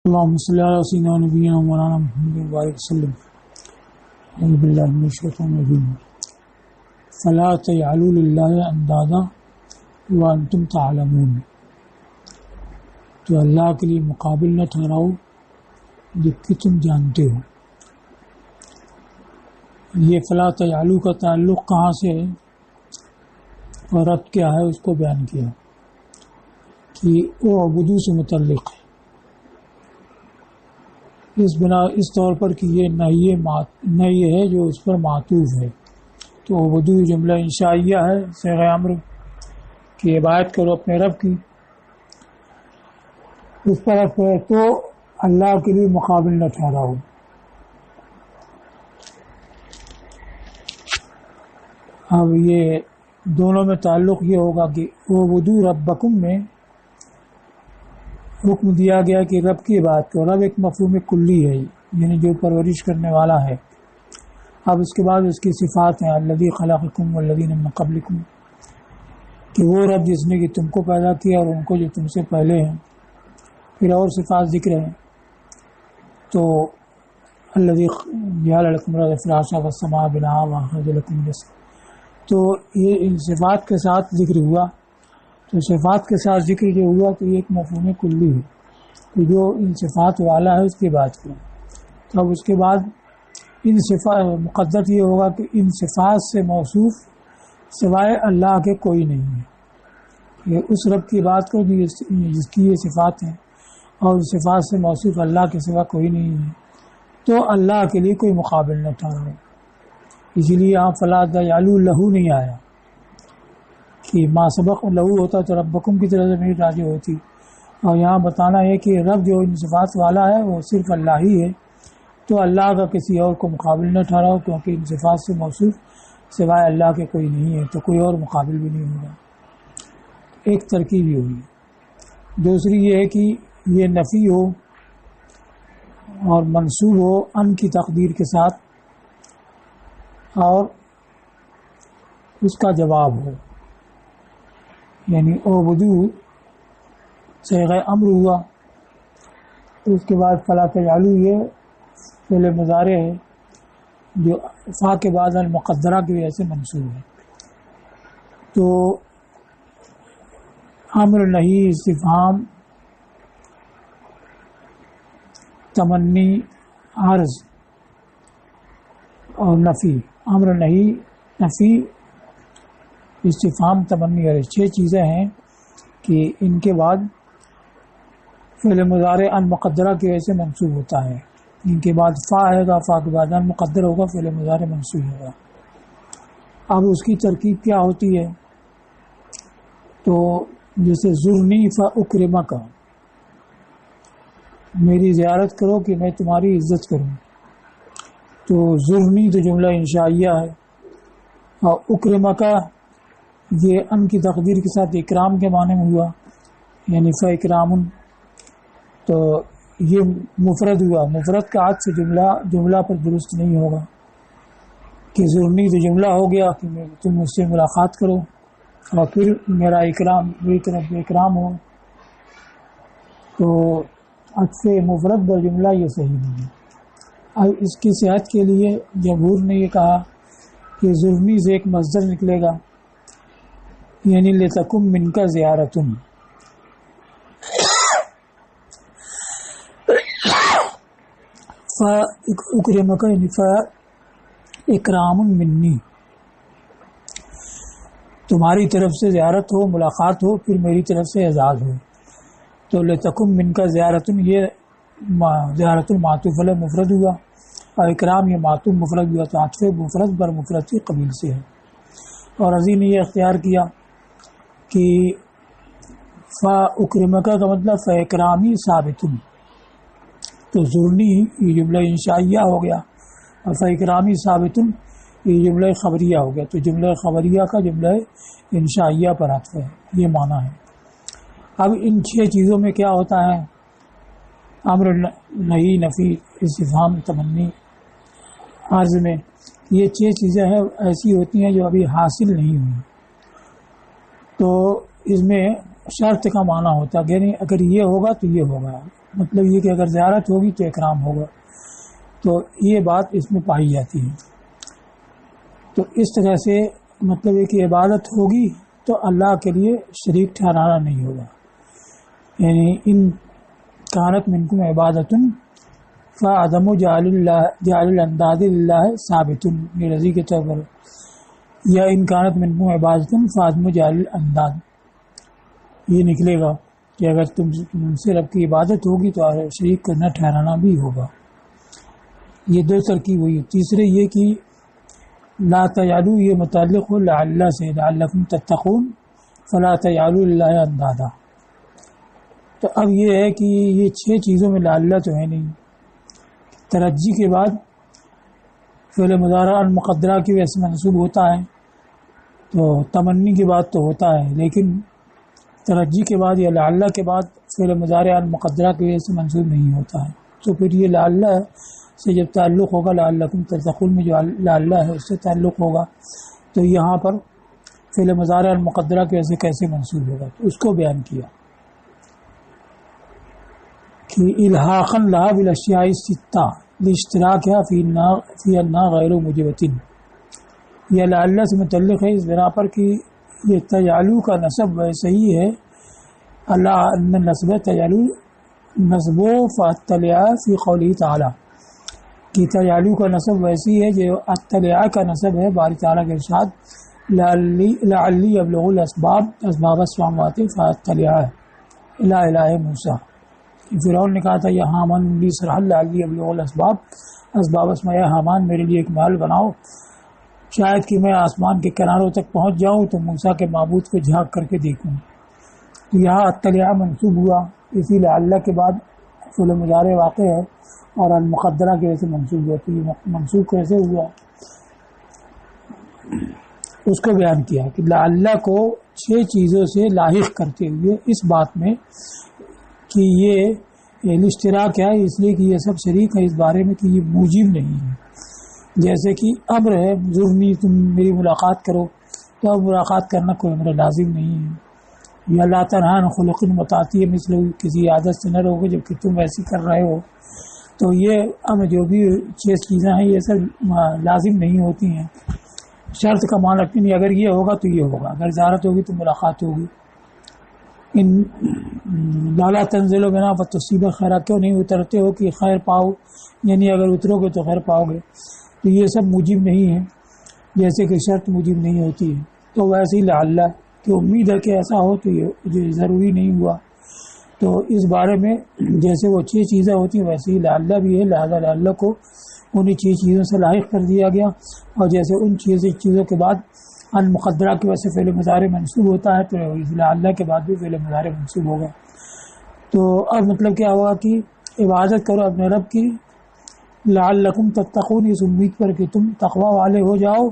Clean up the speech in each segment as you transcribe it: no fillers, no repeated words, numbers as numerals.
اللهم صل على سيدنا ونبينا مولانا محمد وبارك وسلم. اعوذ باللہ من الشیطان الرجیم. فلا تجعلوا للہ اندادا وانتم تعلمون. تو اللہ کے لیے مقابل نہ ٹھہراؤ جبکہ تم جانتے ہو. یہ فلا تجعلوا کا تعلق کہاں سے ہے اور ربط کیا ہے اس کو بیان کیا کہ اعبدوا سے متعلق ہے. اس طور پر کہ یہ نہی ہے جو اس پر معطوف ہے. تو اعبدوا جملہ انشائیہ ہے صیغہ امر کی عبادت کرو اپنے رب کی. اس پر تو اللہ کے لیے مقابل نہ ٹھہراؤ. اب یہ دونوں میں تعلق یہ ہوگا کہ اعبدوا ربکم میں حکم دیا گیا کہ رب کی عبادت کرو. رب ایک مفہوم کلی ہے یعنی جو پرورش کرنے والا ہے. اب اس کے بعد اس کی صفات ہیں الذی خلقکم والذین من قبلکم کہ وہ رب جس نے کہ تم کو پیدا کیا اور ان کو جو تم سے پہلے ہیں. پھر اور صفات ذکر ہیں. تو الذی جعل لکم الارض فراشا والسماء بناء واخرج لکم رزقا. تو یہ ان صفات کے ساتھ ذکر ہوا. تو صفات کے ساتھ ذکر جو ہوا تو یہ ایک مفہوم کلی ہے کہ جو ان صفات والا ہے اس کی بات کریں. تو اب اس کے بعد ان صفات مقدر یہ ہوگا کہ ان صفات سے موصوف سوائے اللہ کے کوئی نہیں ہے. یہ اس رب کی بات کرو جس کی یہ صفات ہیں اور صفات سے موصوف اللہ کے سوا کوئی نہیں ہے. تو اللہ کے لیے کوئی مقابل نہ ٹھہراؤ. اسی لیے یہاں فلا تجعلوا لہو نہیں آیا کہ ما سبق لہو ہوتا تو ربکم کی طرح ضمیر راجع ہوتی. اور یہاں بتانا ہے کہ رب جو ان صفات والا ہے وہ صرف اللہ ہی ہے. تو اللہ کا کسی اور کو مقابل نہ ٹھہراؤ کیونکہ ان صفات سے موصوف سوائے اللہ کے کوئی نہیں ہے. تو کوئی اور مقابل بھی نہیں ہوگا. ایک ترکیب یہ ہوئی. دوسری یہ ہے کہ یہ نفی ہو اور منصوب ہو ان کی تقدیر کے ساتھ اور اس کا جواب ہو. یعنی اعبدوا صیغہ امر ہوا. تو اس کے بعد فلا تجعلوا یہ فعل مضارع ہے جو فا کے بعد المقدرہ کی وجہ سے منصوب ہے. تو امر نہیں استفہام تمنی عرض اور نفی. امر نہیں نفی استفہام تمنی عرض 6 چیزیں ہیں کہ ان کے بعد فعل مضارع ان مقدرہ کی وجہ سے منصوب ہوتا ہے. ان کے بعد فا آئے گا. فا کے بعد ان مقدر ہوگا. فعل مضارع منصوب ہوگا. اب اس کی ترکیب کیا ہوتی ہے؟ تو جیسے زرنی فاکرمک میری زیارت کرو کہ میں تمہاری عزت کروں. تو زرنی تو جملہ انشائیہ ہے اور اکرمک یہ ان کی تقدیر کے ساتھ اکرام کے معنی میں ہوا یعنی فاکرام. تو یہ مفرد ہوا. مفرد کا عطف سے جملہ پر درست نہیں ہوگا کہ زرنی تو جملہ ہو گیا کہ تم مجھ سے ملاقات کرو اور پھر میرا اکرام ہو. تو عطف مفرد پر جملہ یہ صحیح نہیں ہے. اب اس کی صحت کے لیے جمہور نے یہ کہا کہ زرنی سے ایک مصدر نکلے گا یعنی لتکم من کا زیارتم. فاکرمک یعنی فاکرام منی تمہاری طرف سے زیارت ہو ملاقات ہو پھر میری طرف سے اعزاز ہو. تو لتکم من کا زیارتم یہ زیارت المعطوف علیہ مفرد ہوا اور اکرام یہ معطوف مفرد ہوا. تو عطف مفرد بر مفرد کی قبیل سے ہے. اور عزیز نے یہ اختیار کیا کہ فاکرمک کا مطلب فاکرامی ثابتن. تو زرنی یہ جملہ انشائیہ ہو گیا اور فاکرامی ثابتن یہ جملہ خبریہ ہو گیا. تو جملہ خبریہ کا جملہ انشائیہ پر عطف ہے. یہ معنی ہے. اب ان 6 چیزوں میں کیا ہوتا ہے؟ امر نہی نفی استفہام تمنی عرض میں یہ 6 چیزیں ہیں ایسی ہوتی ہیں جو ابھی حاصل نہیں ہوئی. تو اس میں شرط کا معنی ہوتا ہے یعنی اگر یہ ہوگا تو یہ ہوگا. مطلب یہ کہ اگر زیارت ہوگی تو اکرام ہوگا. تو یہ بات اس میں پائی جاتی ہے. تو اس طرح سے مطلب ہے کہ عبادت ہوگی تو اللہ کے لیے شریک ٹھہرانا نہیں ہوگا. یعنی ان کانت منکم عبادت فعدم جعل الانداد للہ ثابت رضی کے طور پر، یا ان کانت منکم عبادت فعدم جعل الانداد، یہ نکلے گا کہ اگر تم سے رب کی عبادت ہوگی تو شریک کرنا ٹھہرانا بھی ہوگا. یہ دو ترکیب ہوئی. تیسرے یہ کہ لا تجعلوا یہ متعلق ہو لعل سے، لعلکم تتقون فلا تجعلوا للہ اندادا. تو اب یہ ہے کہ یہ 6 چیزوں میں لعل تو ہے نہیں. ترجی کے بعد فعل مضارع المقدرہ کی وجہ سے منصوب ہوتا ہے، تو تمنی کے بعد تو ہوتا ہے، لیکن ترجی کے بعد یا لعل کے بعد فعل مضارع المقدرہ کی وجہ سے منصوب نہیں ہوتا ہے. تو پھر یہ لعل سے جب تعلق ہوگا لعلکم تتقون میں جو لعل ہے اس سے تعلق ہوگا، تو یہاں پر فعل مضارع المقدرہ کی وجہ سے کیسے منصوب ہوگا، تو اس کو بیان کیا کہ الحاقا لها بالاشیاء الستہ لاشتراکها فی انہا غیر موجبۃ. یہ لعل سے متعلق ہے اس بنا پر کہ یہ تجعلوا کا نصب ویسے ہی ہے، اللہ ان نصب تجعلوا نصب فاطلع فی قوله تعالی، کہ تجعلوا کا نصب ویسی ہے جو اطلع کا نصب ہے باری تعالیٰ کے ارشاد لعلی ابلغ الاسباب اسباب السماوات فاطلع الی الہ موسیٰ. فرعون نے کہا تھا یا حامان لی صرحا لعلی ابلغ الاسباب اسباب السماء، یا حامان میرے لیے ایک محل بناؤ شاید کہ میں آسمان کے کناروں تک پہنچ جاؤں تو موسیٰ کے معبود کو جھانک کر کے دیکھوں. تو یہاں اطلع منصوب ہوا، اسی لعل کے بعد فعل مضارع واقع ہے اور المقدرہ کی وجہ سے منصوب ہوا. تو یہ منصوب کیسے ہوا اس کو بیان کیا کہ لعل کو 6 چیزوں سے لاحق کرتے ہوئے اس بات میں کہ یہ اشتراک ہے، اس لیے کہ یہ سب شریک ہے اس بارے میں کہ یہ موجب نہیں ہے. جیسے کہ امر ہے ضروری تم میری ملاقات کرو، تو اب ملاقات کرنا کوئی امر لازم نہیں ہے. یا لا تنہا عن خلق متعاطی ہے، مثل کسی عادت سے نہ رہو گے جبکہ تم ایسی کر رہے ہو. تو یہ اب جو بھی 6 چیزیں ہیں یہ سب لازم نہیں ہوتی ہیں، شرط کا مان رکھتی نہیں. اگر یہ ہوگا تو یہ ہوگا، اگر زیارت ہوگی تو ملاقات ہوگی. ان لالا تنزل و بنا تصیبہ خیرہ، کیوں نہیں اترتے ہو کہ خیر پاؤ، یعنی اگر اترو گے تو خیر پاؤ گے. تو یہ سب موجب نہیں ہے، جیسے کہ شرط موجب نہیں ہوتی ہے. تو ویسے ہی لعل کہ امید ہے کہ ایسا ہو تو یہ ضروری نہیں ہوا. تو اس بارے میں جیسے وہ 6 چیزیں ہوتی ہیں ویسے ہی لعل بھی ہے، لہذا لعل کو انہیں 6 چیزوں سے لاحق کر دیا گیا. اور جیسے ان 6 چیزوں کے بعد المقدرہ کی وجہ سے فعل مضارع منصوب ہوتا ہے، تو لعل کے بعد بھی فعل مضارع منصوب ہوگا. تو اب مطلب کیا ہوا کہ عبادت کرو اپنے رب کی لعلکم تتقون، اس امید پر کہ تم تقوی والے ہو جاؤ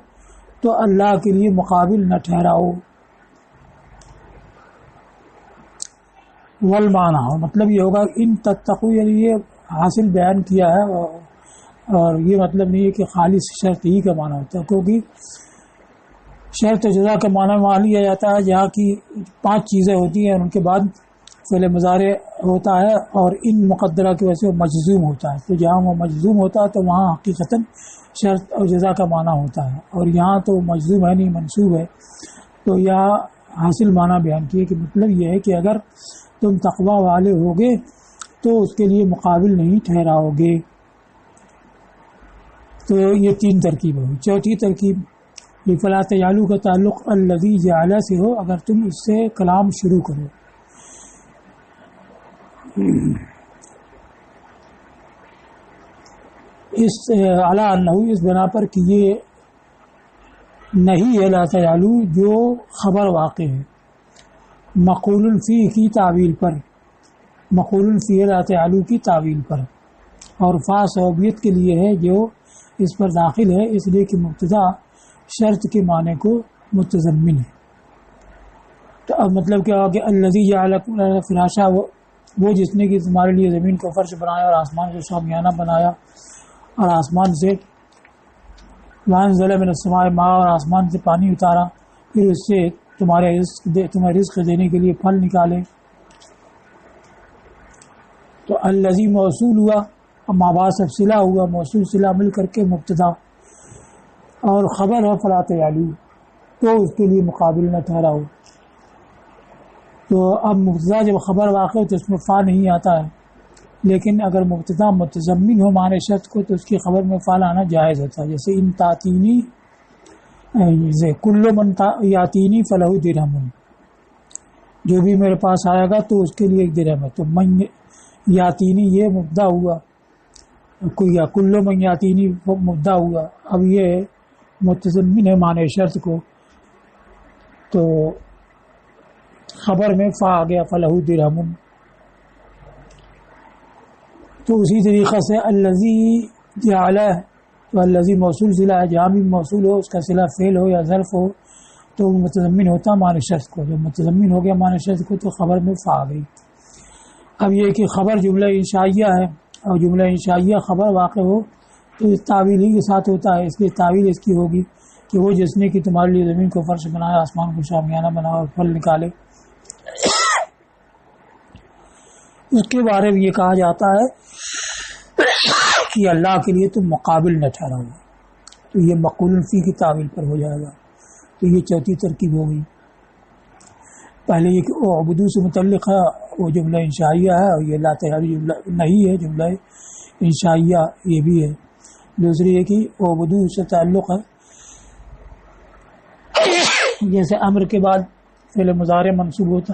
تو اللہ کے لیے مقابل نہ ٹھہراؤ. والمعنی مطلب یہ ہوگا ان تتقو، یعنی یہ حاصل بیان کیا ہے، اور یہ مطلب نہیں ہے کہ خالص شرط ہی کا معنی ہوتا ہے، کیونکہ شرط جزا کا معنی مان لیا جاتا ہے جہاں کی 5 چیزیں ہوتی ہیں اور ان کے بعد فعل مضارع ہوتا ہے اور ان مقدرہ کی وجہ سے وہ مجزوم ہوتا ہے. تو جہاں وہ مجزوم ہوتا ہے تو وہاں حقیقتاً شرط اور جزا کا معنی ہوتا ہے، اور یہاں تو مجزوم ہے نہیں منصوب ہے. تو یہاں حاصل معنی بیان کیے کہ مطلب یہ ہے کہ اگر تم تقوی والے ہوگے تو اس کے لیے مقابل نہیں ٹھہراؤ گے. تو یہ 3 ترکیب ہوئی. چوتھی ترکیب فلا تجعلوا کا تعلق الذی جعل سے ہو، اگر تم اس سے کلام شروع کرو. اس علی انہ، اس بنا پر کہ یہ نہیں ہے لا تجعلوا جو خبر واقع ہے مقول فی کی تعویل پر، مقول فی لا تجعلوا کی تعویل پر، اور فا صوبیت کے لیے ہے جو اس پر داخل ہے، اس لیے کہ مبتدا شرط کے معنی کو متضمن ہے. تو اب مطلب کیا ہوا کہ الذی جعل لکم فراشا، وہ جس نے کہ تمہارے لیے زمین کو فرش بنایا اور آسمان کو شامیانہ بنایا، اور آسمان سے وانزل من السماء ماء، اور آسمان سے پانی اتارا، پھر اس سے تمہیں رزق دینے کے لیے پھل نکالے. تو الذی موصول ہوا، ما بعد سب صلہ ہوا، موصول صلہ مل کر کے مبتدا، اور خبر ہے فلا تجعلوا، تو اس کے لیے مقابل نہ ٹھہراؤ۔ تو اب مبتدا جب خبر واقع ہو تو اس میں فا نہیں آتا ہے، لیکن اگر مبتدا متضمن ہو معنی شرط کو تو اس کی خبر میں فا آنا جائز ہوتا ہے۔ جیسے ان تاتینی، کل من یاتینی فلہ درہم، جو بھی میرے پاس آئے گا تو اس کے لیے 1 درہم ہے۔ تو من یاتینی یہ مبتدا ہوا، کل من یاتینی مبتدا ہوا، اب یہ متضمن ہے معنی شرط کو، تو خبر میں فا آ گیا فلہ درہم۔ تو اسی طریقے سے الذی جعل، تو الذی موصول صلہ ہے، جہاں بھی موصول ہو اس کا صلہ فعل ہو یا ظرف ہو تو متضمن ہوتا معنی شرط کو، جب متضمن ہو گیا معنی شرط کو تو خبر میں فا آ گئی۔ اب یہ کہ خبر جملہ انشائیہ ہے، اور جملہ انشائیہ خبر واقع ہو تو اس تعویل ہی کے ساتھ ہوتا ہے، اس لیے تعویل اس کی ہوگی کہ وہ جس نے کہ تمہارے لیے زمین کو فرش بنایا، آسمان کو شامیانہ بنایا اور پھل نکالے، اس کے بارے میں یہ کہا جاتا ہے کہ اللہ کے لیے تم مقابل نہ ٹھہراؤ، تو یہ مقول فی کی تعویل پر ہو جائے گا۔ تو یہ چوتھی ترکیب ہو گئی۔ پہلے یہ کہ اعبدو سے متعلق ہے، وہ جملہ انشائیہ ہے، اور یہ لا تجعلوا جملہ نہیں ہے، جملہ انشائیہ یہ بھی ہے۔ دوسری یہ کہ اعبدو سے تعلق ہے، جیسے امر کے بعد فعل مضارع منصوب ہوتا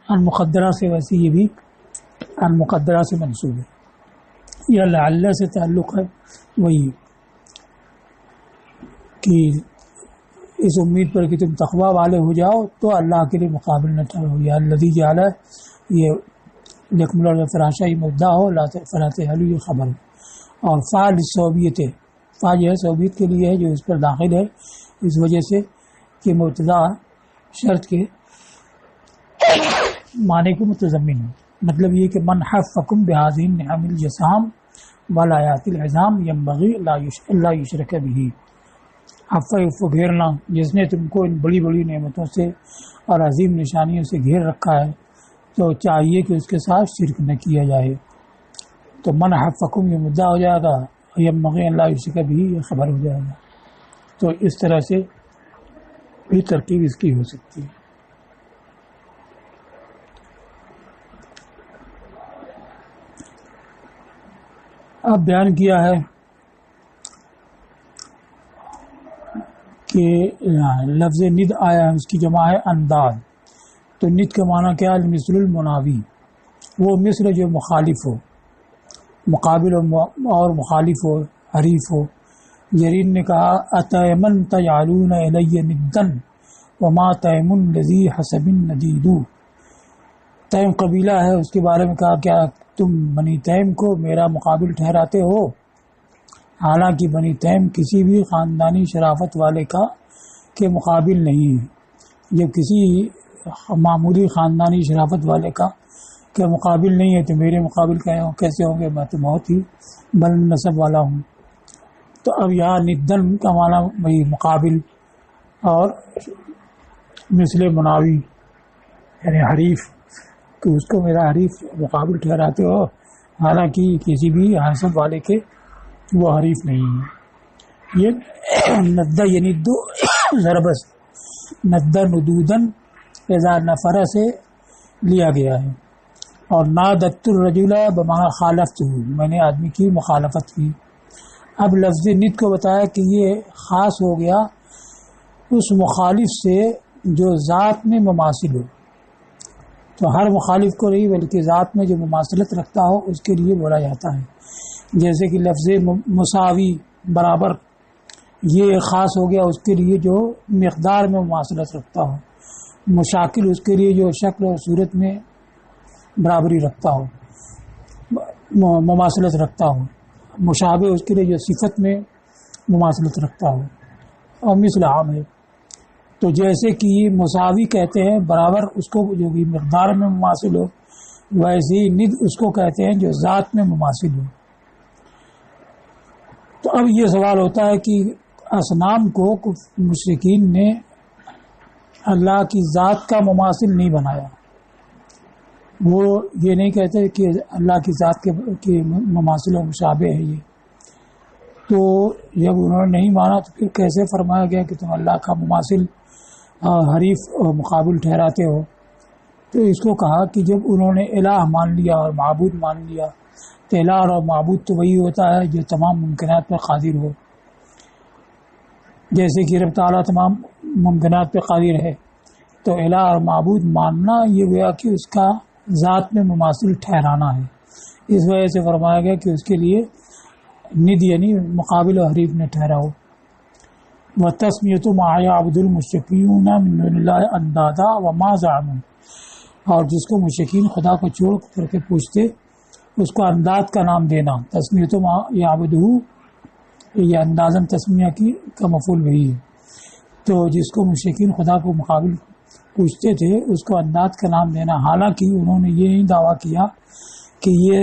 ان مقدرہ سے، ویسے یہ بھی ان مقدرہ سے منصوب ہے۔ یہ لعل سے تعلق ہے، وہی کہ اس امید پر کہ تم تقوی والے ہو جاؤ تو اللہ کے لیے مقابل نہ ٹھہرو۔ یا الذی جعل، یہ لکم الارض فراشا یہ مبدا ہو، فلا تجعلوا یہ خبر ہو، اور فا للصوبیت، فا جو ہے صوبیت کے لیے ہے جو اس پر داخل ہے، اس وجہ سے کہ مبتدا شرط کے معنی کو متضمن ہو۔ مطلب یہ کہ من حفکم بہذہ النعم الجسام والآیات العظام ینبغی لا یشرک بہ، حفظ گھیرنا، جس نے تم کو ان بڑی بڑی نعمتوں سے اور عظیم نشانیوں سے گھیر رکھا ہے تو چاہیے کہ اس کے ساتھ شرک نہ کیا جائے۔ تو من حفکم یہ مدعا ہو جائے گا، ینبغی لا یشرک بہ یہ خبر ہو جائے گا۔ تو اس طرح سے بھی ترکیب اس کی ہو سکتی ہے۔ اب بیان کیا ہے کہ لفظ ند آیا ہے، اس کی جمع ہے انداز۔ تو ند کا معنی کیا ہے؟ مثل المناوی، وہ مثل جو مخالف ہو، مقابل اور مخالف ہو، حریف ہو۔ جریر نے کہا اتیمن تجعلون الی ندن وما تیم الذی حسب ندید، تیم قبیلہ ہے، اس کے بارے میں کہا کیا تم بنی تیم کو میرا مقابل ٹھہراتے ہو؟ حالانکہ بنی تیم کسی بھی خاندانی شرافت والے کا کے مقابل نہیں ہے۔ جب کسی معمولی خاندانی شرافت والے کا کے مقابل نہیں ہے تو میرے مقابل کیسے ہوں گے؟ میں تو بہت ہی بلند نسب والا ہوں۔ تو اب یہاں ندن کا معنی وہی مقابل، اور مثل مناوی یعنی حریف، کہ اس کو میرا حریف مقابل ٹھہراتے ہو، حالانکہ کسی بھی حسب والے کے وہ حریف نہیں ہے۔ یہ ندہ یعنی دو ضربس، ندہ ندودن اذا نفر سے لیا گیا ہے، اور نادت الرجل بما خالفت، میں نے آدمی کی مخالفت کی۔ اب لفظ ند کو بتایا کہ یہ خاص ہو گیا اس مخالف سے جو ذات میں مماثل ہو، تو ہر مخالف کو نہیں بلکہ ذات میں جو مماثلت رکھتا ہو اس کے لیے بولا جاتا ہے۔ جیسے کہ لفظ مساوی برابر، یہ خاص ہو گیا اس کے لیے جو مقدار میں مماثلت رکھتا ہو، مشاکل اس کے لیے جو شکل اور صورت میں برابری رکھتا ہو، مماثلت رکھتا ہو، مشابہ اس کے لیے جو صفت میں مماثلت رکھتا ہو، اور مثل عام ہے۔ تو جیسے کہ یہ مساوی کہتے ہیں برابر اس کو جو بھی مقدار میں مماثل ہو، ویسے ہی ند اس کو کہتے ہیں جو ذات میں مماثل ہو۔ تو اب یہ سوال ہوتا ہے کہ اصنام کو مشرکین نے اللہ کی ذات کا مماثل نہیں بنایا، وہ یہ نہیں کہتے کہ اللہ کی ذات کے مماثل و مشابہ ہے یہ. تو جب انہوں نے نہیں مانا تو پھر کیسے فرمایا گیا کہ تم اللہ کا مماثل حریف مقابل ٹھہراتے ہو؟ تو اس کو کہا کہ جب انہوں نے الہ مان لیا اور معبود مان لیا تو الہ اور معبود تو وہی ہوتا ہے جو تمام ممکنات پر قادر ہو. جیسے کہ رب تعالیٰ تمام ممکنات پہ قادر ہے تو الہ اور معبود ماننا یہ گویا کہ اس کا ذات میں مماثل ٹھہرانا ہے. اس وجہ سے فرمایا گیا کہ اس کے لیے ند یعنی مقابل و حریف نے ٹھہراؤ. وَتَسْمِيَةُ مَا يَعْبُدُ الْمُشْرِكُونَ مِن دُونِ اللَّهِ أَنْدَادًا وَمَا زَعَمُوا، اور جس کو مشرکین خدا کو چھوڑ کر کے پوچھتے اس کو انداد کا نام دینا. تسمیۃ ما یعبدہ یہ اندازاً تسمیہ کا مفعول وہی ہے. تو جس کو مشرکین خدا کو مقابل پوچھتے تھے اس کو انداد کا نام دینا، حالانکہ انہوں نے یہ نہیں دعویٰ کیا کہ یہ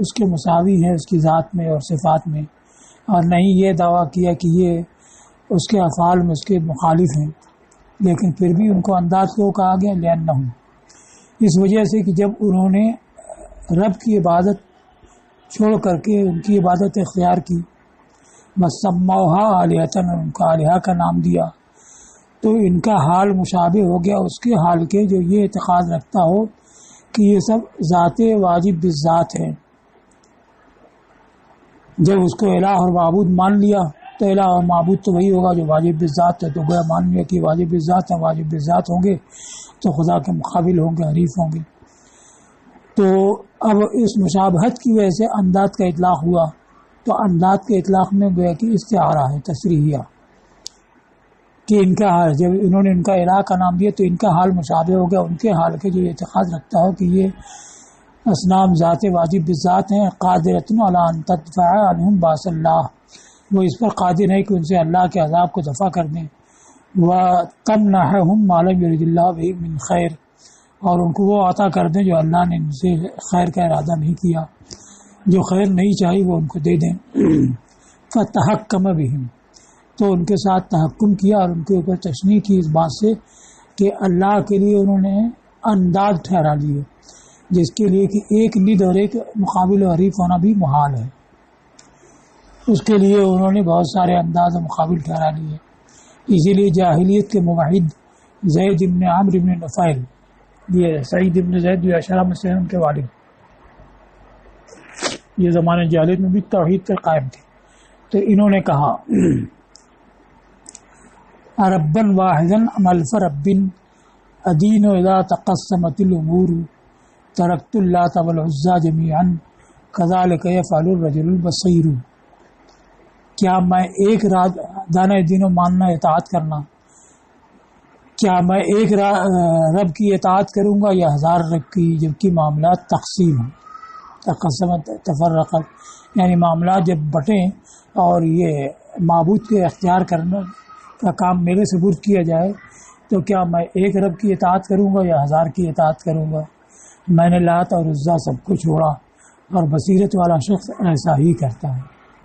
اس کے مساوی ہے اس کی ذات میں اور صفات میں، اور نہیں یہ دعویٰ کیا کہ یہ اس کے افعال میں اس کے مخالف ہیں. لیکن پھر بھی ان کو انداز کو کہا گیا لأنہم، اس وجہ سے کہ جب انہوں نے رب کی عبادت چھوڑ کر کے ان کی عبادت اختیار کی، وَسَمَّوْهَا آلِهَةً، ان کا الہہ کا نام دیا، تو ان کا حال مشابہ ہو گیا اس کے حال کے جو یہ اعتقاد رکھتا ہو کہ یہ سب ذات واجب بالذات ہے. جب اس کو الہ اور معبود مان لیا تو الہ اور معبود تو وہی ہوگا جو واجب بالذات ہے، تو گویا مان لیا کہ واجب بالذات ہے، واجب بالذات ہوں گے تو خدا کے مقابل ہوں گے، حریف ہوں گے. تو اب اس مشابہت کی وجہ سے انداد کا اطلاق ہوا، تو انداد کے اطلاق میں گویا کہ استعارہ ہے تصریحیہ، کہ ان کا حال جب انہوں نے ان کا الہ کا نام دیا تو ان کا حال مشابہ ہو گیا ان کے حال کے جو اعتقاد رکھتا ہو کہ یہ اصنام ذات واجب بالذات ہیں. قادرۃ علی ان تدفع عنہم باس اللہ، وہ اس پر قادر ہے کہ ان سے اللہ کے عذاب کو دفع کر دیں. وَتَمْنَحَهُمْ مَا لَمْ يُرِدِ اللَّهُ بِهِ مِنْ خَيْرٍ، اور ان کو وہ عطا کر دیں جو اللہ نے ان سے خیر کا ارادہ نہیں کیا، جو خیر نہیں چاہی وہ ان کو دے دیں. فَتَحَكَّمَ بِهِمْ، تو ان کے ساتھ تحکم کیا اور ان کے اوپر تشنیع کی اس بات سے کہ اللہ کے لیے انہوں نے انداز ٹھہرا لیے، جس کے لیے کہ ایک ند اور ایک مقابل و حریف ہونا بھی محال ہے. اس کے لیے انہوں نے بہت سارے انداز و مقابل ٹھہرا لیے. اسی لیے جاہلیت کے موحد زید ابن عمرو ابن نفیل، یہ سعید ابن زید جو اشرا میں سے ان کے والد، یہ زمانے جاہلیت میں بھی توحید پر قائم تھے. تو انہوں نے کہا ربًا واحدًا ام الف رب ادین اذا تقسمت الامور ترکت اللات والعزى جميعا كذلك يفعل الرجل البصير. کیا میں ایک دانہ دین و ماننا اطاعت کرنا، کیا میں ایک رب کی اطاعت کروں گا یا ہزار رب کی، جبکہ معاملات تقسیم ہیں. تقسمت تفرقت یعنی معاملات جب بٹیں اور یہ معبود کے اختیار کرنا کا کام میرے سپرد کیا جائے تو کیا میں ایک رب کی اطاعت کروں گا یا ہزار کی اطاعت کروں گا. میں نے لات اور عزا سب کو چھوڑا اور بصیرت والا شخص ایسا ہی کرتا ہے.